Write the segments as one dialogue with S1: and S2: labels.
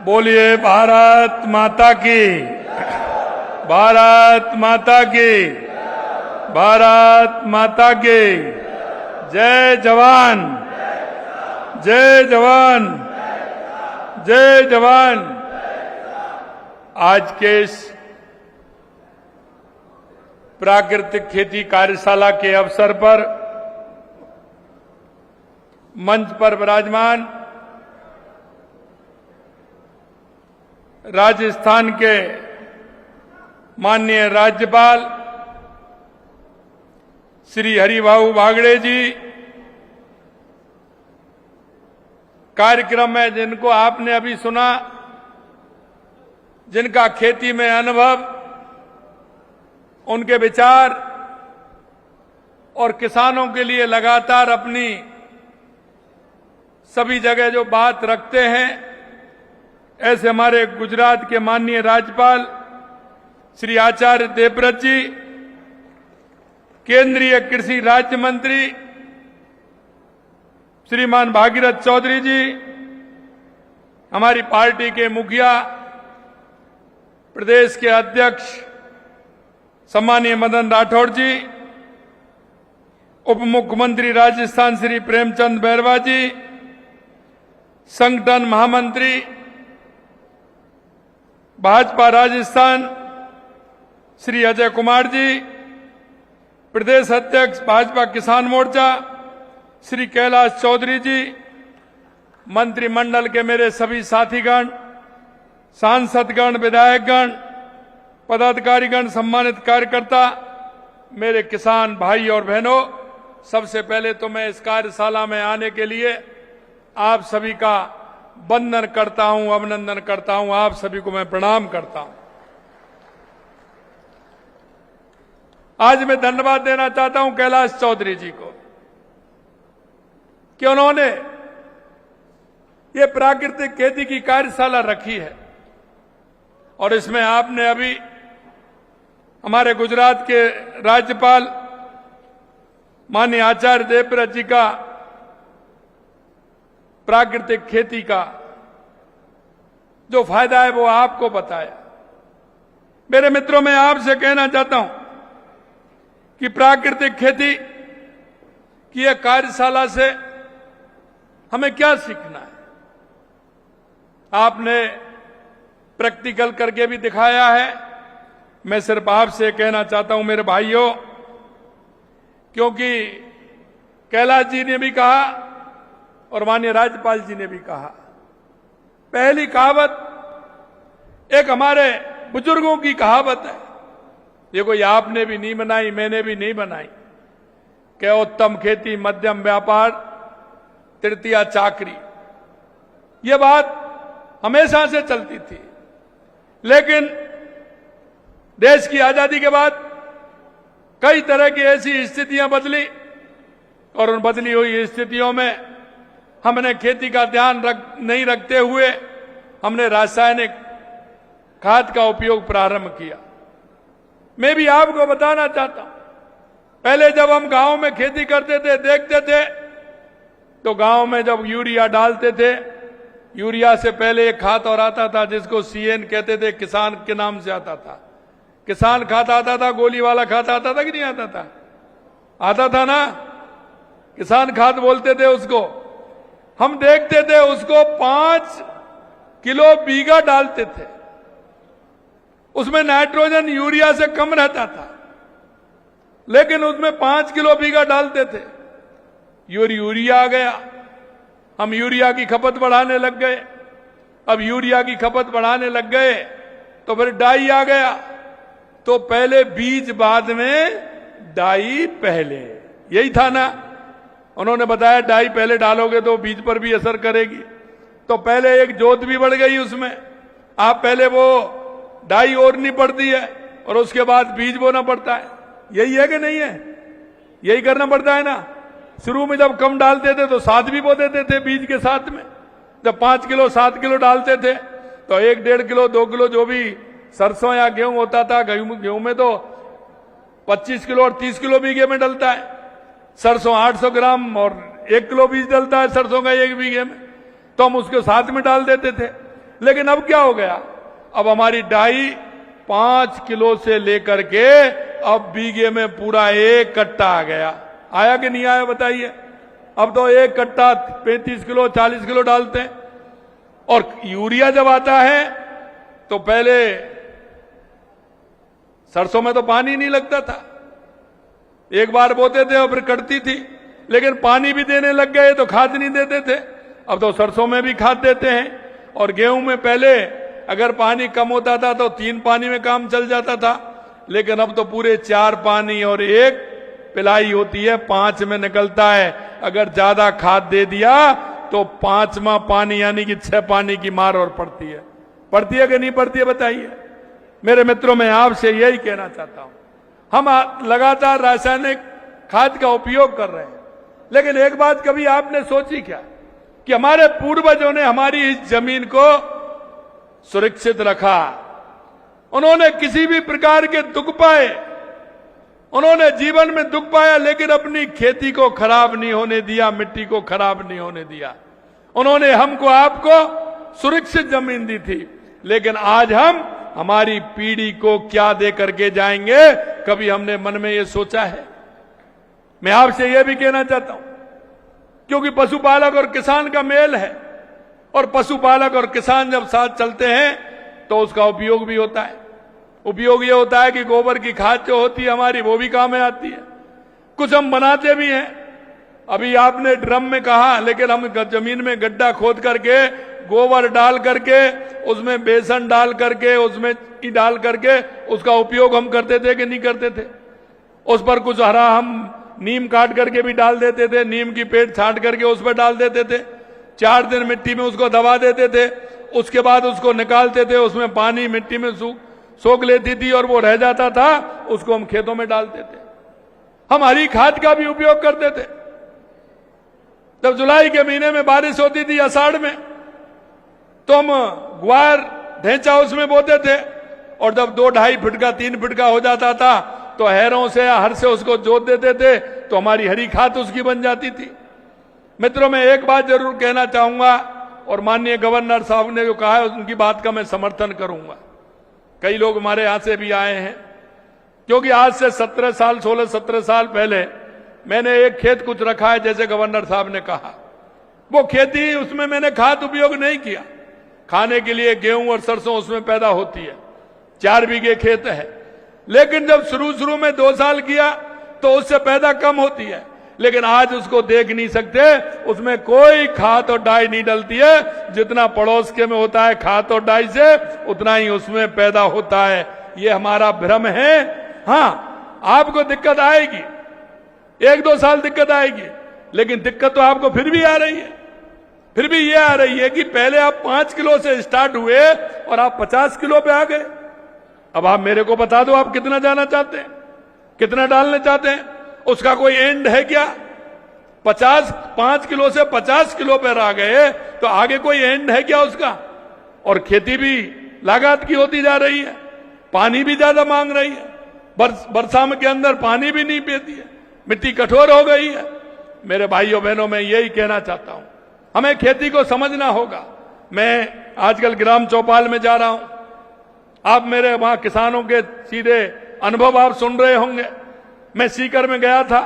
S1: बोलिए भारत माता की, भारत माता की, भारत माता की। जय जवान, जय जवान, जय जवान। आज के इस प्राकृतिक खेती कार्यशाला के अवसर पर मंच पर विराजमान राजस्थान के माननीय राज्यपाल श्री हरिभाऊ बागड़े जी, कार्यक्रम में जिनको आपने अभी सुना, जिनका खेती में अनुभव, उनके विचार और किसानों के लिए लगातार अपनी सभी जगह जो बात रखते हैं, ऐसे हमारे गुजरात के माननीय राज्यपाल श्री आचार्य देवव्रत जी, केंद्रीय कृषि राज्य मंत्री श्रीमान भागीरथ चौधरी जी, हमारी पार्टी के मुखिया प्रदेश के अध्यक्ष सम्मानीय मदन राठौड़ जी, उप मुख्यमंत्री राजस्थान श्री प्रेमचंद बैरवा जी, संगठन महामंत्री भाजपा राजस्थान श्री अजय कुमार जी, प्रदेश अध्यक्ष भाजपा किसान मोर्चा श्री कैलाश चौधरी जी, मंत्रिमंडल के मेरे सभी साथीगण, सांसदगण, विधायकगण, पदाधिकारीगण, सम्मानित कार्यकर्ता, मेरे किसान भाई और बहनों, सबसे पहले तो मैं इस कार्यशाला में आने के लिए आप सभी का वंदन करता हूं, अभिनंदन करता हूं। आप सभी को मैं प्रणाम करता हूं। आज मैं धन्यवाद देना चाहता हूं कैलाश चौधरी जी को कि उन्होंने ये प्राकृतिक खेती की कार्यशाला रखी है और इसमें आपने अभी हमारे गुजरात के राज्यपाल माननीय आचार्य देवव्रत जी का प्राकृतिक खेती का जो फायदा है वो आपको बताया। मेरे मित्रों, मैं आपसे कहना चाहता हूं कि प्राकृतिक खेती की यह कार्यशाला से हमें क्या सीखना है। आपने प्रैक्टिकल करके भी दिखाया है। मैं सिर्फ आपसे कहना चाहता हूं मेरे भाइयों, क्योंकि कैलाश जी ने भी कहा और माननीय राज्यपाल जी ने भी कहा, पहली कहावत एक हमारे बुजुर्गों की कहावत है, ये कोई आपने भी नहीं बनाई, मैंने भी नहीं बनाई, कि उत्तम खेती, मध्यम व्यापार, तृतीया चाकरी। ये बात हमेशा से चलती थी, लेकिन देश की आजादी के बाद कई तरह की ऐसी स्थितियां बदली और उन बदली हुई स्थितियों में हमने खेती का ध्यान नहीं रखते हुए हमने रासायनिक खाद का उपयोग प्रारंभ किया। मैं भी आपको बताना चाहता हूं, पहले जब हम गांव में खेती करते थे, देखते थे, तो गांव में जब यूरिया डालते थे, यूरिया से पहले एक खाद और आता था जिसको सीएन कहते थे, किसान के नाम से आता था। किसान खाद आता था, गोली वाला खाद आता था कि नहीं आता था? आता था ना, किसान खाद बोलते थे उसको। हम देखते थे उसको 5 किलो बीघा डालते थे, उसमें नाइट्रोजन यूरिया से कम रहता था, लेकिन उसमें 5 किलो बीघा डालते थे। यूरिया आ गया, हम यूरिया की खपत बढ़ाने लग गए। अब यूरिया की खपत बढ़ाने लग गए तो फिर डाई आ गया, तो पहले बीज, बाद में डाई पहले, यही था ना। उन्होंने बताया डाई पहले डालोगे तो बीज पर भी असर करेगी, तो पहले एक जोत भी बढ़ गई उसमें। आप पहले वो डाई ओरनी पड़ती है और उसके बाद बीज बोना पड़ता है, यही है कि नहीं है? यही करना पड़ता है ना। शुरू में जब कम डालते थे तो 7 भी बो देते थे बीज के साथ में। जब 5 किलो 7 किलो डालते थे तो 1-1.5 किलो 2 किलो जो भी सरसों या गेहूं होता था, गेहूं में तो 25 किलो और 30 किलो बीघे में डलता है। सरसों 800 ग्राम और 1 किलो बीज डलता है सरसों का 1 बीघे में, तो हम उसको साथ में डाल देते थे। लेकिन अब क्या हो गया, अब हमारी डाई 5 किलो से लेकर के अब बीघे में पूरा 1 कट्टा आ गया। आया कि नहीं आया बताइए। अब तो 1 कट्टा 35 किलो 40 किलो डालते हैं। और यूरिया जब आता है तो पहले सरसों में तो पानी नहीं लगता था, एक बार बोते थे और फिर कटती थी, लेकिन पानी भी देने लग गए तो खाद नहीं देते थे। अब तो सरसों में भी खाद देते हैं। और गेहूं में पहले अगर पानी कम होता था तो 3 पानी में काम चल जाता था, लेकिन अब तो पूरे 4 पानी और 1 पिलाई होती है, 5 में निकलता है। अगर ज्यादा खाद दे दिया तो 5वां पानी यानी कि 6 पानी की मार और पड़ती है कि नहीं पड़ती है बताइए। मेरे मित्रों, मैं आपसे यही कहना चाहता हूं, हम लगातार रासायनिक खाद का उपयोग कर रहे हैं, लेकिन एक बात कभी आपने सोची क्या कि हमारे पूर्वजों ने हमारी इस जमीन को सुरक्षित रखा। उन्होंने किसी भी प्रकार के दुख पाए, उन्होंने जीवन में दुख पाया, लेकिन अपनी खेती को खराब नहीं होने दिया, मिट्टी को खराब नहीं होने दिया। उन्होंने हमको आपको सुरक्षित जमीन दी थी, लेकिन आज हम हमारी पीढ़ी को क्या दे करके जाएंगे, कभी हमने मन में ये सोचा है? मैं आपसे यह भी कहना चाहता हूं, क्योंकि पशुपालक और किसान का मेल है, और पशुपालक और किसान जब साथ चलते हैं तो उसका उपयोग भी होता है। उपयोग ये होता है कि गोबर की खाद जो होती है हमारी, वो भी काम में आती है। कुछ हम बनाते भी हैं। अभी आपने ड्रम में कहा, लेकिन हम जमीन में गड्ढा खोद करके गोबर डाल करके उसमें बेसन डाल करके उसमें डाल करके उसका उपयोग हम करते थे कि नहीं करते थे? उस पर कुछ हरा हम नीम काट करके भी डाल देते थे, नीम की पेट छांट करके उस पर डाल देते थे, 4 दिन मिट्टी में उसको दबा देते थे, उसके बाद उसको निकालते थे, उसमें पानी मिट्टी में सोख लेती थी और वो रह जाता था, उसको हम खेतों में डालते थे। हम हरी खाद का भी उपयोग करते थे। जब जुलाई के महीने में बारिश होती थी, आषाढ़ में, तो हम ग्वार ढेंचा उसमें बोते थे, और जब 2-2.5 फीट का 3 फीट का हो जाता था तो हैरों से या हर से उसको जोत देते थे, तो हमारी हरी खाद उसकी बन जाती थी। मित्रों, मैं एक बात जरूर कहना चाहूंगा, और माननीय गवर्नर साहब ने जो कहा है उनकी बात का मैं समर्थन करूंगा। कई लोग हमारे यहां से भी आए हैं, क्योंकि आज से 16-17 साल पहले मैंने एक खेत कुछ रखा है, जैसे गवर्नर साहब ने कहा। वो खेती, उसमें मैंने खाद उपयोग नहीं किया। खाने के लिए गेहूं और सरसों उसमें पैदा होती है, 4 बीघे खेत है। लेकिन जब शुरू में 2 साल किया तो उससे पैदा कम होती है, लेकिन आज उसको देख नहीं सकते, उसमें कोई खाद और डाई नहीं डलती है। जितना पड़ोस के में होता है खाद और डाई से, उतना ही उसमें पैदा होता है। ये हमारा भ्रम है। हाँ, आपको दिक्कत आएगी, 1-2 साल दिक्कत आएगी, लेकिन दिक्कत तो आपको फिर भी आ रही है। फिर भी ये आ रही है कि पहले आप 5 किलो से स्टार्ट हुए और आप 50 किलो पे आ गए। अब आप मेरे को बता दो, आप कितना जाना चाहते हैं, कितना डालना चाहते हैं? उसका कोई एंड है क्या? 5 किलो से 50 किलो पर आ गए तो आगे कोई एंड है क्या उसका? और खेती भी लागत की होती जा रही है, पानी भी ज्यादा मांग रही है, वर्षा में के अंदर पानी भी नहीं पीती है, मिट्टी कठोर हो गई है। मेरे भाइयों बहनों, मैं यही कहना चाहता हूं, हमें खेती को समझना होगा। मैं आजकल ग्राम चौपाल में जा रहा हूं, आप मेरे वहां किसानों के सीधे अनुभव आप सुन रहे होंगे। मैं सीकर में गया था,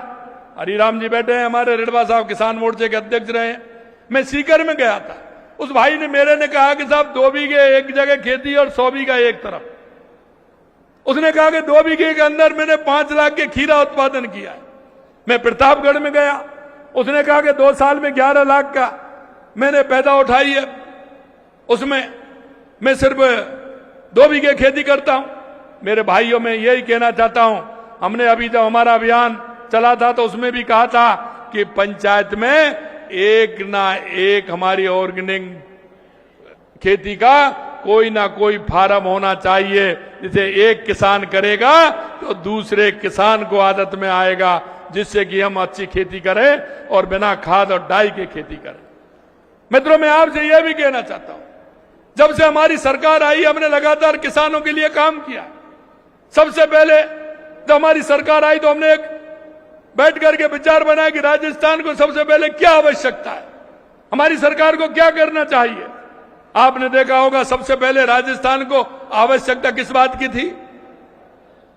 S1: हरिराम जी बैठे हैं हमारे, रिडवा साहब किसान मोर्चे के अध्यक्ष रहे हैं। मैं सीकर में गया था, उस भाई ने मेरे ने कहा कि साहब 2 बीघे एक जगह खेती और 100 बीघा एक तरफ। उसने कहा कि 2 बीघे के अंदर मैंने 5 लाख के खीरा उत्पादन किया है। मैं प्रतापगढ़ में गया, उसने कहा कि 2 साल में 11 लाख का मैंने पैदा उठाई है, उसमें मैं सिर्फ 2 बीघे खेती करता हूं। मेरे भाइयों, मैं यही कहना चाहता हूं, हमने अभी जब हमारा अभियान चला था तो उसमें भी कहा था कि पंचायत में एक ना एक हमारी ऑर्गेनिक खेती का कोई ना कोई फार्म होना चाहिए, जिसे एक किसान करेगा तो दूसरे किसान को आदत में आएगा, जिससे कि हम अच्छी खेती करें और बिना खाद और डाई के खेती करें। मित्रों, मैं आपसे यह भी कहना चाहता हूं, जब से हमारी सरकार आई हमने लगातार किसानों के लिए काम किया। सबसे पहले जब हमारी सरकार आई तो हमने एक बैठ करके विचार बनाया कि राजस्थान को सबसे पहले क्या आवश्यकता है, हमारी सरकार को क्या करना चाहिए। आपने देखा होगा सबसे पहले राजस्थान को आवश्यकता किस बात की थी?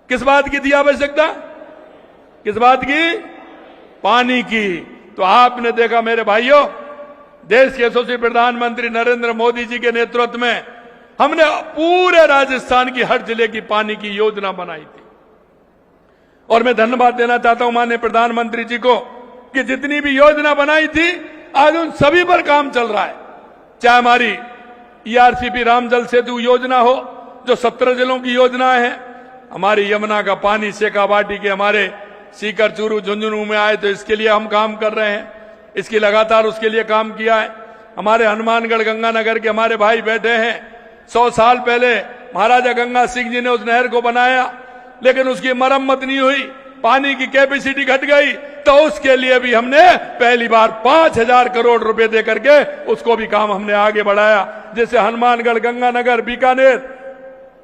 S1: किस बात की थी आवश्यकता? किस बात की? पानी की। तो आपने देखा मेरे भाइयों, देश के यशस्वी प्रधानमंत्री नरेंद्र मोदी जी के नेतृत्व में हमने पूरे राजस्थान की हर जिले की पानी की योजना बनाई थी। और मैं धन्यवाद देना चाहता हूं माननीय प्रधानमंत्री जी को कि जितनी भी योजना बनाई थी आज उन सभी पर काम चल रहा है। चाहे हमारी ईआरसीपी राम जल सेतु योजना हो जो 17 जिलों की योजना है, हमारी यमुना का पानी शेखावाटी के हमारे सीकर चूरू झुंझुनू में आए तो इसके लिए हम काम कर रहे हैं, इसकी लगातार उसके लिए काम किया है। हमारे हनुमानगढ़ गंगानगर के हमारे भाई बैठे हैं, 100 साल पहले महाराजा गंगा सिंह जी ने उस नहर को बनाया, लेकिन उसकी मरम्मत नहीं हुई, पानी की कैपेसिटी घट गई, तो उसके लिए भी हमने पहली बार 5,000 करोड़ रुपए दे करके उसको भी काम हमने आगे बढ़ाया, जिससे हनुमानगढ़ गंगानगर बीकानेर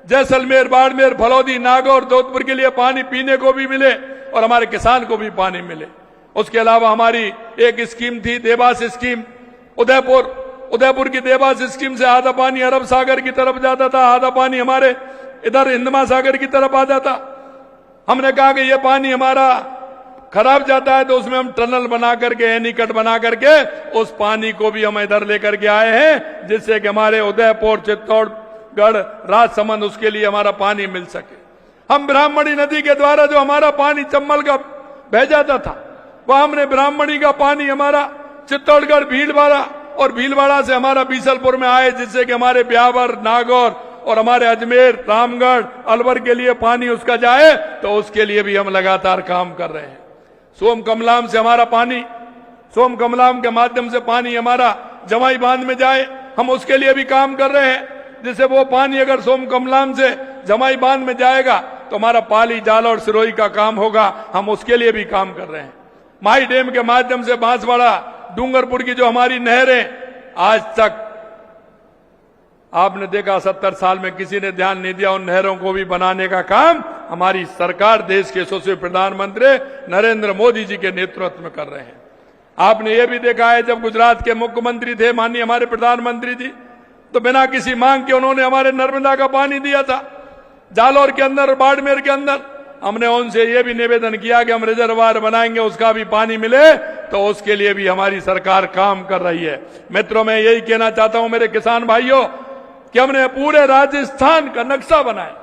S1: जैसलमेर बाड़मेर फलौदी नागौर जोधपुर के लिए पानी पीने को भी मिले और हमारे किसान को भी पानी मिले। उसके अलावा हमारी एक स्कीम थी देवास स्कीम, उदयपुर की देवास स्कीम से आधा पानी अरब सागर की तरफ जाता था, आधा पानी हमारे इधर हिंद महासागर की तरफ आ जाता। हमने कहा कि ये पानी हमारा खराब जाता है तो उसमें हम टनल बना करके एनीकट बना करके उस पानी को भी हम इधर लेकर के आए हैं, जिससे कि हमारे उदयपुर चित्तौड़गढ़ राजसमंद उसके लिए हमारा पानी मिल सके। हम ब्राह्मणी नदी के द्वारा जो हमारा पानी चम्बल का बह जाता था, वह हमने ब्राह्मणी का पानी हमारा चित्तौड़गढ़ भीलवाड़ा और भीलवाड़ा से हमारा बीसलपुर में आए, जिससे कि हमारे ब्यावर नागौर और हमारे अजमेर रामगढ़ अलवर के लिए पानी उसका जाए, तो उसके लिए भी हम लगातार काम कर रहे हैं। सोम कमलाम से हमारा पानी, सोम कमलाम के माध्यम से पानी हमारा जमाई बांध में जाए, हम उसके लिए भी काम कर रहे हैं, जिससे वो पानी अगर सोम कमलाम से जमाई बांध में जाएगा तो हमारा पाली जाल और सिरोही का काम होगा, हम उसके लिए भी काम कर रहे हैं। माही डैम के माध्यम से बांसवाड़ा डूंगरपुर की जो हमारी नहरें, आज तक आपने देखा 70 साल में किसी ने ध्यान नहीं दिया, उन नहरों को भी बनाने का काम हमारी सरकार देश के यशस्वी प्रधानमंत्री नरेंद्र मोदी जी के नेतृत्व में कर रहे हैं। आपने ये भी देखा है जब गुजरात के मुख्यमंत्री थे माननीय हमारे प्रधानमंत्री जी, तो बिना किसी मांग के उन्होंने हमारे नर्मदा का पानी दिया था। जालौर के अंदर और बाड़मेर के अंदर हमने उनसे ये भी निवेदन किया कि हम रिजर्वायर बनाएंगे, उसका भी पानी मिले, तो उसके लिए भी हमारी सरकार काम कर रही है। मित्रों, मैं यही कहना चाहता हूं मेरे किसान भाइयों कि हमने पूरे राजस्थान का नक्शा बनाया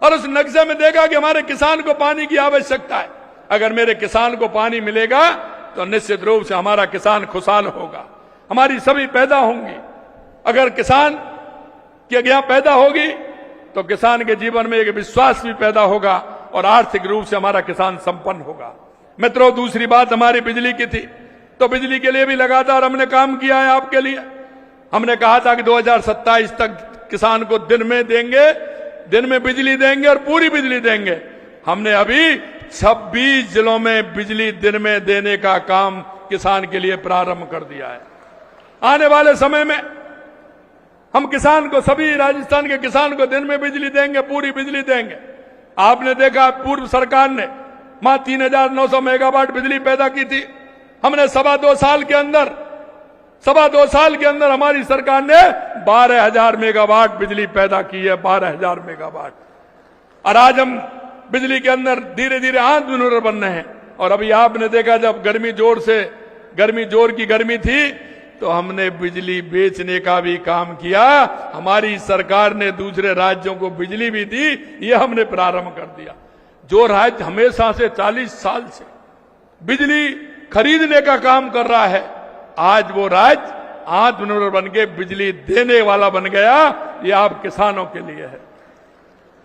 S1: और उस नक्शे में देखा कि हमारे किसान को पानी की आवश्यकता है। अगर मेरे किसान को पानी मिलेगा तो निश्चित रूप से हमारा किसान खुशहाल होगा, हमारी सभी पैदा होंगी। अगर किसान की यहाँ पैदा होगी तो किसान के जीवन में एक विश्वास भी पैदा होगा और आर्थिक रूप से हमारा किसान संपन्न होगा। मित्रों, दूसरी बात हमारी बिजली की थी, तो बिजली के लिए भी लगातार हमने काम किया है आपके लिए। हमने कहा था कि 2027 तक किसान को दिन में बिजली देंगे और पूरी बिजली देंगे। हमने अभी 26 जिलों में बिजली दिन में देने का काम किसान के लिए प्रारंभ कर दिया है। आने वाले समय में हम किसान को, सभी राजस्थान के किसान को दिन में बिजली देंगे, पूरी बिजली देंगे। आपने देखा पूर्व सरकार ने 3,900 मेगावाट बिजली पैदा की थी। हमने सवा दो साल के अंदर हमारी सरकार ने 12,000 मेगावाट बिजली पैदा की है, 12,000 मेगावाट। और आज हम बिजली के अंदर धीरे धीरे आत्मनिर्भर बन रहे हैं। और अभी आपने देखा जब जोर की गर्मी थी तो हमने बिजली बेचने का भी काम किया। हमारी सरकार ने दूसरे राज्यों को बिजली भी दी, ये हमने प्रारंभ कर दिया। जो राज्य हमेशा से 40 साल से बिजली खरीदने का काम कर रहा है, आज वो राज्य आत्मनिर्भर बन के बिजली देने वाला बन गया। ये आप किसानों के लिए है।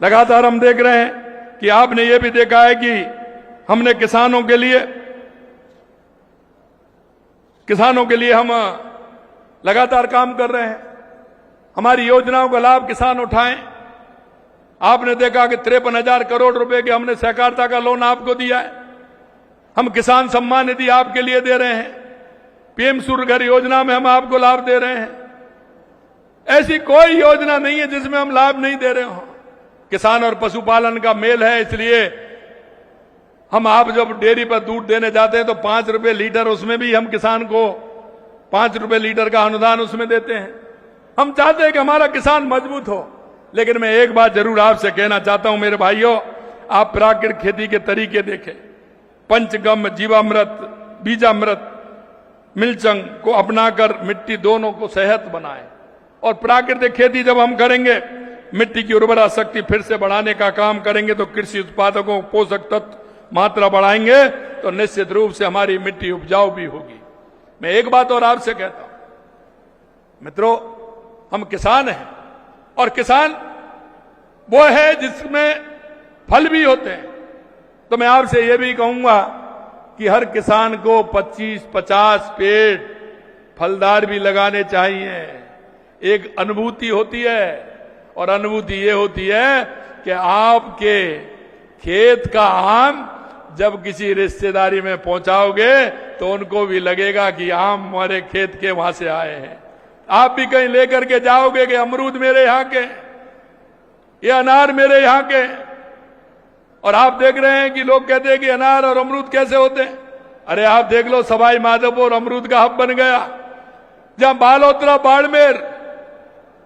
S1: लगातार हम देख रहे हैं कि आपने ये भी देखा है कि हमने किसानों के लिए हम लगातार काम कर रहे हैं। हमारी योजनाओं का लाभ किसान उठाएं। आपने देखा कि 53,000 करोड़ रुपए के हमने सहकारिता का लोन आपको दिया है। हम किसान सम्मान निधि आपके लिए दे रहे हैं। पीएम सूर्य घर योजना में हम आपको लाभ दे रहे हैं। ऐसी कोई योजना नहीं है जिसमें हम लाभ नहीं दे रहे हो। किसान और पशुपालन का मेल है, इसलिए हम आप जब डेयरी पर दूध देने जाते हैं तो 5 रुपए लीटर, उसमें भी हम किसान को 5 रुपए लीटर का अनुदान उसमें देते हैं। हम चाहते हैं कि हमारा किसान मजबूत हो। लेकिन मैं एक बात जरूर आपसे कहना चाहता हूं मेरे भाइयों, आप प्राकृतिक खेती के तरीके देखें। पंचगम, जीवामृत, बीजामृत, मिलचंग को अपनाकर मिट्टी दोनों को सेहत बनाएं। और प्राकृतिक खेती जब हम करेंगे, मिट्टी की उर्वरा शक्ति फिर से बढ़ाने का काम करेंगे, तो कृषि उत्पादकों पोषक तत्व मात्रा बढ़ाएंगे तो निश्चित रूप से हमारी मिट्टी उपजाऊ भी होगी। मैं एक बात और आपसे कहता हूं मित्रों, हम किसान हैं और किसान वो है जिसमें फल भी होते हैं। तो मैं आपसे ये भी कहूंगा कि हर किसान को 25-50 पेड़ फलदार भी लगाने चाहिए। एक अनुभूति होती है और अनुभूति ये होती है कि आपके खेत का आम जब किसी रिश्तेदारी में पहुंचाओगे तो उनको भी लगेगा कि आम हमारे खेत के वहां से आए हैं। आप भी कहीं लेकर के जाओगे कि अमरूद मेरे यहां के, ये अनार मेरे यहां के, और आप देख रहे हैं कि लोग कहते हैं कि अनार और अमरूद कैसे होते हैं। अरे आप देख लो, सवाई माधोपुर अमरूद का हब बन गया। जहां बालोतरा, बाड़मेर,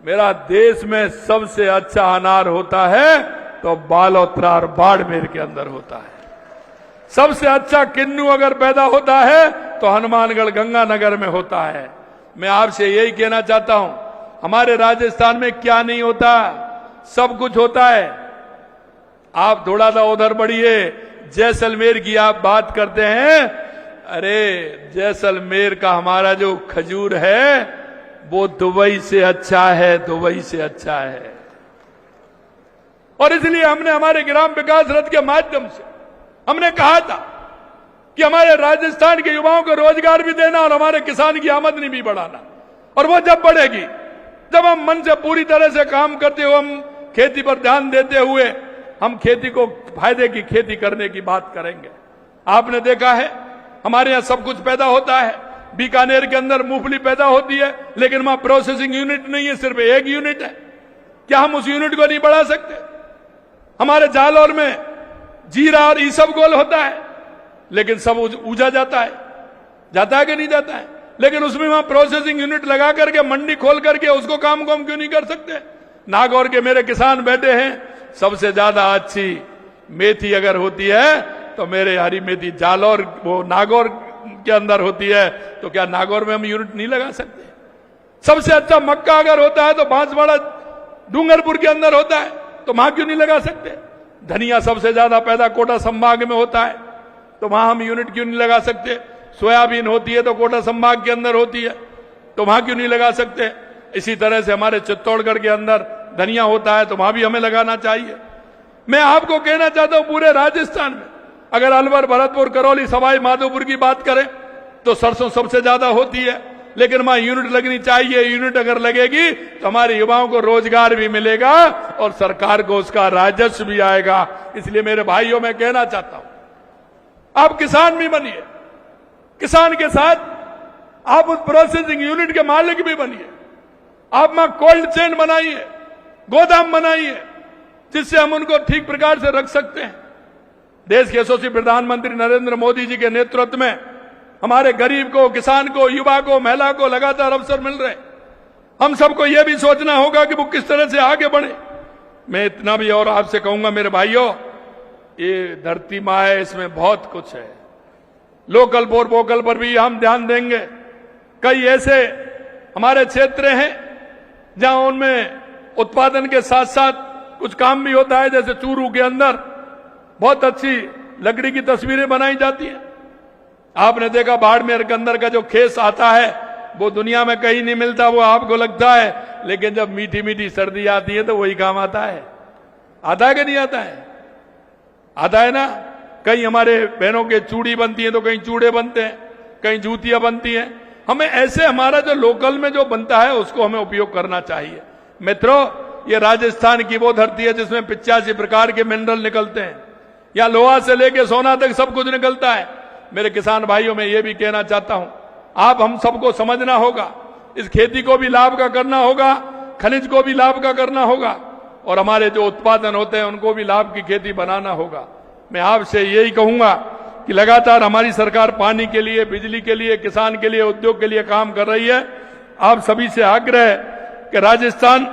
S1: मेरा देश में सबसे अच्छा अनार होता है तो बालोतरा और बाड़मेर के अंदर होता है। सबसे अच्छा किन्नू अगर पैदा होता है तो हनुमानगढ़, गंगानगर में होता है। मैं आपसे यही कहना चाहता हूं, हमारे राजस्थान में क्या नहीं होता, सब कुछ होता है। आप थोड़ा सा उधर बढ़िए, जैसलमेर की आप बात करते हैं। अरे जैसलमेर का हमारा जो खजूर है वो दुबई से अच्छा है, दुबई से अच्छा है। और इसलिए हमने हमारे ग्राम विकास रथ के माध्यम से हमने कहा था कि हमारे राजस्थान के युवाओं को रोजगार भी देना और हमारे किसान की आमदनी भी बढ़ाना। और वो जब बढ़ेगी, जब हम मन से पूरी तरह से काम करते हुए, हम खेती पर ध्यान देते हुए हम खेती को फायदे की खेती करने की बात करेंगे। आपने देखा है हमारे यहां सब कुछ पैदा होता है। बीकानेर के अंदर मूंगफली पैदा होती है, लेकिन वहां प्रोसेसिंग यूनिट नहीं है, सिर्फ एक यूनिट है। क्या हम उस यूनिट को नहीं बढ़ा सकते? हमारे जालौर में जीरा और ईसबगोल होता है, लेकिन सब ऊजा जाता है कि नहीं जाता है? लेकिन उसमें वहां प्रोसेसिंग यूनिट लगा करके, मंडी खोल करके उसको काम को हम क्यों नहीं कर सकते? नागौर के मेरे किसान बैठे हैं, सबसे ज्यादा अच्छी मेथी अगर होती है तो मेरे हरी मेथी जालौर, वो नागौर के अंदर होती है। तो क्या नागौर में हम यूनिट नहीं लगा सकते? सबसे अच्छा मक्का अगर होता है तो बांसवाड़ा, डूंगरपुर के अंदर होता है, तो वहां क्यों नहीं लगा सकते? धनिया सबसे ज्यादा पैदा कोटा संभाग में होता है, तो वहां हम यूनिट क्यों नहीं लगा सकते? सोयाबीन होती है तो कोटा संभाग के अंदर होती है, तो वहां क्यों नहीं लगा सकते? इसी तरह से हमारे चित्तौड़गढ़ के अंदर धनिया होता है, तो वहां भी हमें लगाना चाहिए। मैं आपको कहना चाहता हूं, पूरे राजस्थान में अगर अलवर, भरतपुर, करौली, सवाई माधोपुर की बात करें तो सरसों सबसे ज्यादा होती है, लेकिन वहां यूनिट लगनी चाहिए। यूनिट अगर लगेगी तो हमारे युवाओं को रोजगार भी मिलेगा और सरकार को उसका राजस्व भी आएगा। इसलिए मेरे भाइयों, मैं कहना चाहता हूं, आप किसान भी बनिए, किसान के साथ आप उस प्रोसेसिंग यूनिट के मालिक भी बनिए। आप वहां कोल्ड चेन बनाइए, गोदाम बनाइए, जिससे हम उनको ठीक प्रकार से रख सकते हैं। देश के यशस्वी प्रधानमंत्री नरेंद्र मोदी जी के नेतृत्व में हमारे गरीब को, किसान को, युवा को, महिला को लगातार अवसर मिल रहे हैं। हम सबको यह भी सोचना होगा कि वो किस तरह से आगे बढ़े। मैं इतना भी और आपसे कहूंगा मेरे भाइयों, ये धरती माँ है, इसमें बहुत कुछ है। लोकल फॉर वोकल पर भी हम ध्यान देंगे। कई ऐसे हमारे क्षेत्र हैं जहां उनमें उत्पादन के साथ साथ कुछ काम भी होता है। जैसे चूरू के अंदर बहुत अच्छी लकड़ी की तस्वीरें बनाई जाती हैं। आपने देखा बाड़मेर के अंदर का जो खेस आता है वो दुनिया में कहीं नहीं मिलता, वो आपको लगता है, लेकिन जब मीठी मीठी सर्दी आती है तो वही काम आता है। आता है कि नहीं आता है? आता है ना। कहीं हमारे बहनों के चूड़ी बनती है तो कहीं चूड़े बनते हैं, कहीं जूतियां बनती हैं। हमें ऐसे हमारा जो लोकल में जो बनता है उसको हमें उपयोग करना चाहिए। मित्रों, ये राजस्थान की वो धरती है जिसमें 85 प्रकार के मिनरल निकलते हैं। या लोहा से लेके सोना तक सब कुछ निकलता है। मेरे किसान भाइयों, मैं ये भी कहना चाहता हूं, आप हम सबको समझना होगा, इस खेती को भी लाभ का करना होगा, खनिज को भी लाभ का करना होगा, और हमारे जो उत्पादन होते हैं उनको भी लाभ की खेती बनाना होगा। मैं आपसे यही कहूंगा कि लगातार हमारी सरकार पानी के लिए, बिजली के लिए, किसान के लिए, उद्योग के लिए काम कर रही है। आप सभी से आग्रह है कि राजस्थान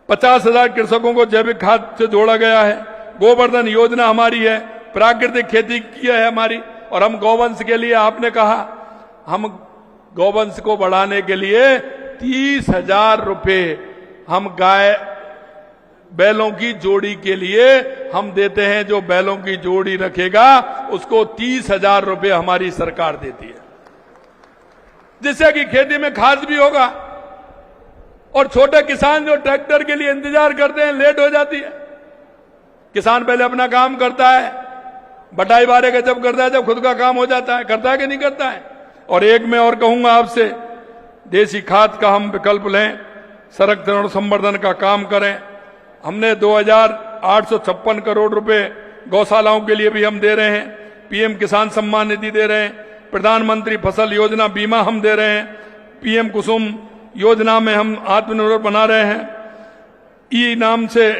S1: 50,000 कृषकों को जैविक खाद से जोड़ा गया है। गोवर्धन योजना हमारी है, प्राकृतिक खेती की है हमारी। और हम गौवंश के लिए, आपने कहा, हम गौवंश को बढ़ाने के लिए 30,000 रुपए हम गाय बैलों की जोड़ी के लिए हम देते हैं। जो बैलों की जोड़ी रखेगा उसको 30,000 रुपए हमारी सरकार देती है, जिससे कि खेती में खाद भी होगा। और छोटे किसान जो ट्रैक्टर के लिए इंतजार करते हैं, लेट हो जाती है। किसान पहले अपना काम करता है, बटाई बारे का जब करता है, जब खुद का काम हो जाता है, करता है कि नहीं करता है। और एक मैं और कहूंगा आपसे, देसी खाद का हम विकल्प लें, संरक्षण और संवर्धन का काम करें। हमने 2,856 करोड़ रुपए गौशालाओं के लिए भी हम दे रहे हैं। पीएम किसान सम्मान निधि दे रहे हैं, प्रधानमंत्री फसल योजना बीमा हम दे रहे हैं, पीएम कुसुम योजना में हम आत्मनिर्भर बना रहे हैं, ई नाम से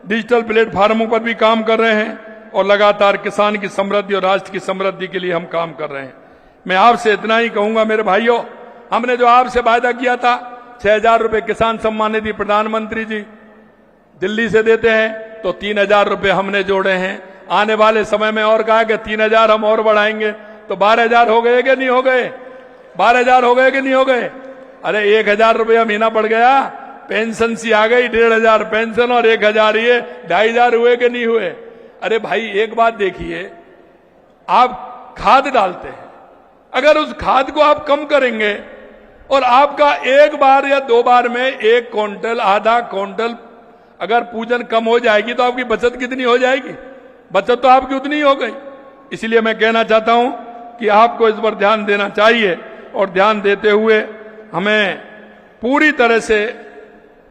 S1: डिजिटल प्लेटफार्मों पर भी काम कर रहे हैं, और लगातार किसान की समृद्धि और राष्ट्र की समृद्धि के लिए हम काम कर रहे हैं। मैं आपसे इतना ही कहूंगा मेरे भाइयों, हमने जो आपसे वायदा किया था 6,000 रुपए किसान सम्मान निधि प्रधानमंत्री जी दिल्ली से देते हैं, तो 3,000 रुपए हमने जोड़े हैं। आने वाले समय में और कहा कि 3,000 हम और बढ़ाएंगे, तो 12,000 हो गए कि नहीं हो गए? 12,000 हो गए कि नहीं हो गए? अरे 1,000 रुपया महीना पड़ गया, पेंशन सी आ गई, 1,500 पेंशन और 1,000 ये 2,500 हुए कि नहीं हुए? अरे भाई एक बात देखिए, आप खाद डालते हैं, अगर उस खाद को आप कम करेंगे और आपका एक बार या 2 बार में 1 क्विंटल, आधा क्विंटल अगर पूजन कम हो जाएगी, तो आपकी बचत कितनी हो जाएगी? बचत तो आपकी उतनी ही हो गई। इसलिए मैं कहना चाहता हूं कि आपको इस पर ध्यान देना चाहिए, और ध्यान देते हुए हमें पूरी तरह से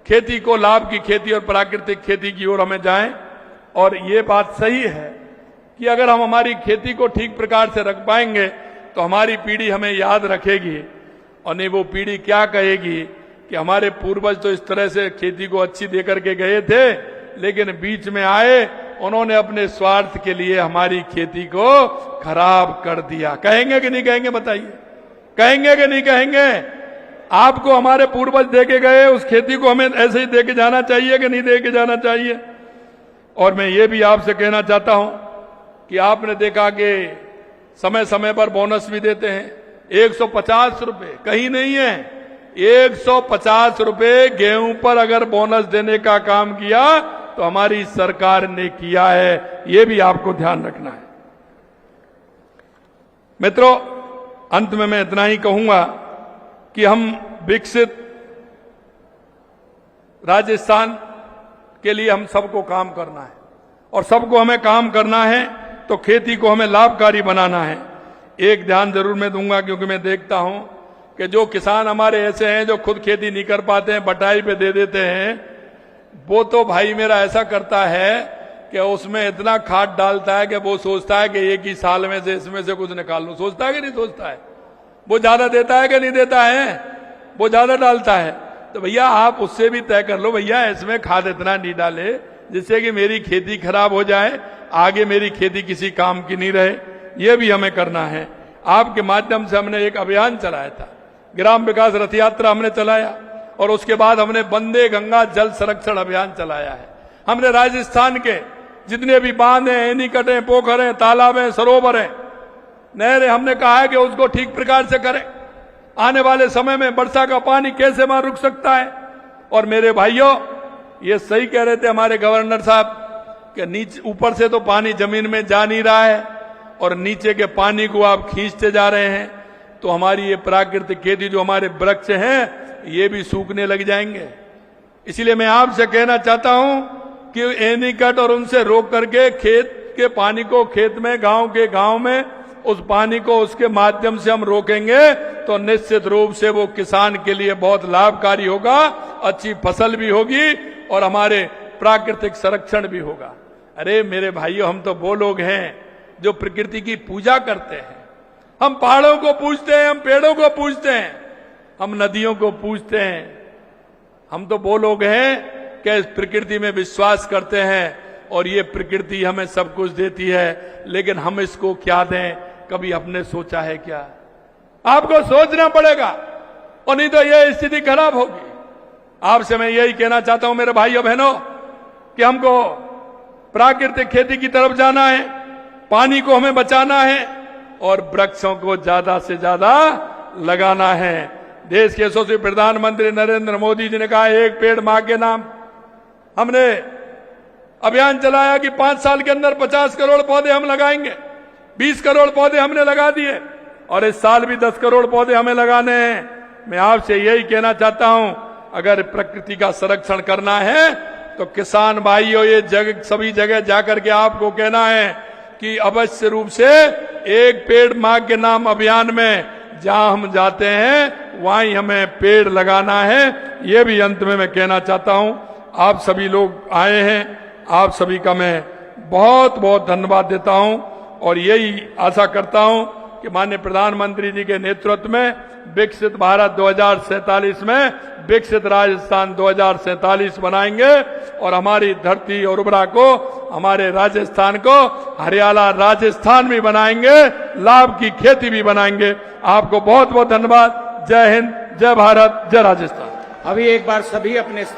S1: खेती को, लाभ की खेती और प्राकृतिक खेती की ओर हमें जाएं। और ये बात सही है कि अगर हम हमारी खेती को ठीक प्रकार से रख पाएंगे तो हमारी पीढ़ी हमें याद रखेगी, और नहीं वो पीढ़ी क्या कहेगी कि हमारे पूर्वज तो इस तरह से खेती को अच्छी दे करके गए थे, लेकिन बीच में आए, उन्होंने अपने स्वार्थ के लिए हमारी खेती को खराब कर दिया। कहेंगे कि नहीं कहेंगे? बताइए, कहेंगे कि नहीं कहेंगे? आपको हमारे पूर्वज दे के गए, उस खेती को हमें ऐसे ही दे के जाना चाहिए कि नहीं दे के जाना चाहिए? और मैं ये भी आपसे कहना चाहता हूं कि आपने देखा कि समय समय पर बोनस भी देते हैं। 150 रुपए कहीं नहीं है, 150 रुपए गेहूं पर अगर बोनस देने का काम किया तो हमारी सरकार ने किया है, ये भी आपको ध्यान रखना है। मित्रों, अंत में मैं इतना ही कहूंगा कि हम विकसित राजस्थान के लिए हम सबको काम करना है, और सबको हमें काम करना है तो खेती को हमें लाभकारी बनाना है। एक ध्यान जरूर मैं दूंगा, क्योंकि मैं देखता हूं कि जो किसान हमारे ऐसे हैं जो खुद खेती नहीं कर पाते हैं, बटाई पे दे देते हैं, वो तो भाई मेरा ऐसा करता है कि उसमें इतना खाद डालता है कि वो सोचता है कि एक ही साल में से इसमें से कुछ निकाल लूं। सोचता है कि नहीं सोचता है? वो ज्यादा देता है कि नहीं देता है? वो ज्यादा डालता है। तो भैया आप उससे भी तय कर लो, भैया इसमें खाद इतना नहीं डाले जिससे कि मेरी खेती खराब हो जाए, आगे मेरी खेती किसी काम की नहीं रहे। ये भी हमें करना है। आपके माध्यम से हमने एक अभियान चलाया था, ग्राम विकास रथ यात्रा हमने चलाया, और उसके बाद हमने वंदे गंगा जल संरक्षण अभियान चलाया है। हमने राजस्थान के जितने भी बांध हैं, एनीकट हैं, पोखर हैं, तालाब हैं, सरोवर हैं, नहरें, हमने कहा है कि उसको ठीक प्रकार से करें। आने वाले समय में वर्षा का पानी कैसे वहां रुक सकता है? और मेरे भाइयों, ये सही कह रहे थे हमारे गवर्नर साहब कि नीचे ऊपर से तो पानी जमीन में जा नहीं रहा है, और नीचे के पानी को आप खींचते जा रहे हैं, तो हमारी ये प्राकृतिक खेती, जो हमारे वृक्ष हैं, ये भी सूखने लग जाएंगे। इसलिए मैं आपसे कहना चाहता हूं कि एनीकट और उनसे रोक करके खेत के पानी को खेत में, गांव के गांव में उस पानी को उसके माध्यम से हम रोकेंगे तो निश्चित रूप से वो किसान के लिए बहुत लाभकारी होगा, अच्छी फसल भी होगी और हमारे प्राकृतिक संरक्षण भी होगा। अरे मेरे भाइयों, हम तो वो लोग हैं जो प्रकृति की पूजा करते हैं। हम पहाड़ों को पूजते हैं, हम पेड़ों को पूजते हैं, हम नदियों को पूजते हैं। हम तो वो लोग हैं कि इस प्रकृति में विश्वास करते हैं और ये प्रकृति हमें सब कुछ देती है, लेकिन हम इसको क्या दें, कभी हमने सोचा है क्या? आपको सोचना पड़ेगा, और नहीं तो ये स्थिति खराब होगी। आपसे मैं यही कहना चाहता हूं मेरे भाइयों बहनों कि हमको प्राकृतिक खेती की तरफ जाना है, पानी को हमें बचाना है और वृक्षों को ज्यादा से ज्यादा लगाना है। देश के यशस्वी प्रधानमंत्री नरेंद्र मोदी जी ने कहा एक पेड़ मां के नाम। हमने अभियान चलाया कि 5 साल के अंदर 50 करोड़ पौधे हम लगाएंगे। 20 करोड़ पौधे हमने लगा दिए और इस साल भी 10 करोड़ पौधे हमें लगाने हैं। मैं आपसे यही कहना चाहता हूं, अगर प्रकृति का संरक्षण करना है तो किसान भाइयों ये सभी जगह जाकर के आपको कहना है कि अवश्य रूप से एक पेड़ मां के नाम अभियान में जहां हम जाते हैं वहीं हमें पेड़ लगाना है। ये भी अंत में मैं कहना चाहता हूं, आप सभी लोग आए हैं, आप सभी का मैं बहुत बहुत धन्यवाद देता हूं और यही आशा करता हूं कि माननीय प्रधानमंत्री जी के नेतृत्व में विकसित भारत 2047 में विकसित राजस्थान 2047 बनाएंगे और हमारी धरती और उर्वरा को, हमारे राजस्थान को हरियाला राजस्थान भी बनाएंगे, लाभ की खेती भी बनाएंगे। आपको बहुत बहुत धन्यवाद। जय हिंद, जय भारत, जय राजस्थान।
S2: अभी एक बार सभी अपने